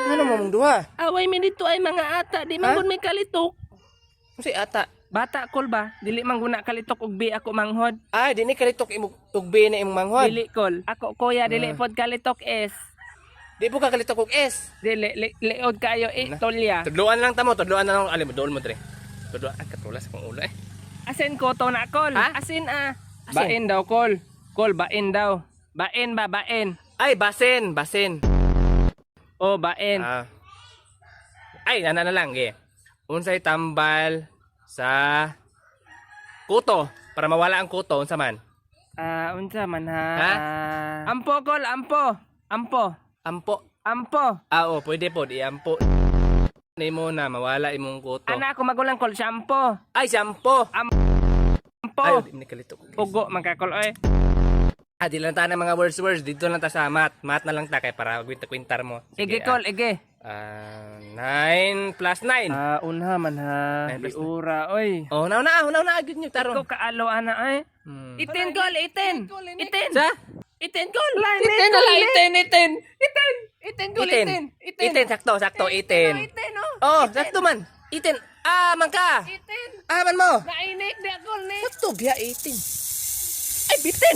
Ano mo mong duha? Away mi dito ay mga ata, di man gud may kalitok. Kasi ata. Bata kol ba? Dili man guna kalitok og bi ako manghod. Ay, di ni kalitok imong ugbi na imong manghod. Dili kol. Ako kuya dili pod kalitok es. Di po ka kalitok og S. Dili liod kayo tolya. Tudloan na lang tamo, tudloan na lang. Alim, dool mo dre. Tudloan, katulas akong ulo eh. Asin ko to na kol. Ha? Asin Asin? Bain daw kol. Kol bain daw. Bain ba bain? Ay, basin. O bain. Ay, na lang, ge. Unsay tambal sa kuto para mawala ang kuto unsa man? Unsa man ha? Ha? Ampo kol, ampo. Ampo. Oo, pwede po, iampo. Nimo na mawala imong kuto. Ana ako magulang kol shampoo. Ay, shampoo. Ampo. Ay, di ni kalitok. Pugo man ka kol oy. Di lang ta na mga words. Dito lang ta sa math. Math na lang ta kay para kwintar mo. Ige kol, ige. 9 plus 9. Unha man ha. 9 plus Biura oy. Oh, nauna agad nyo taro. Ikaw kaalo ana ay. Itin kol, itin. Itin. Sa? Itin kol. Itin na lang, itin. Itin kol, Itin. itin. Itin, sakto, itin. Itin Oh, sakto man. Itin. Man ka. Itin. Man mo. Nainik di ako ni. Sakto, biya itin. Ay, bitin.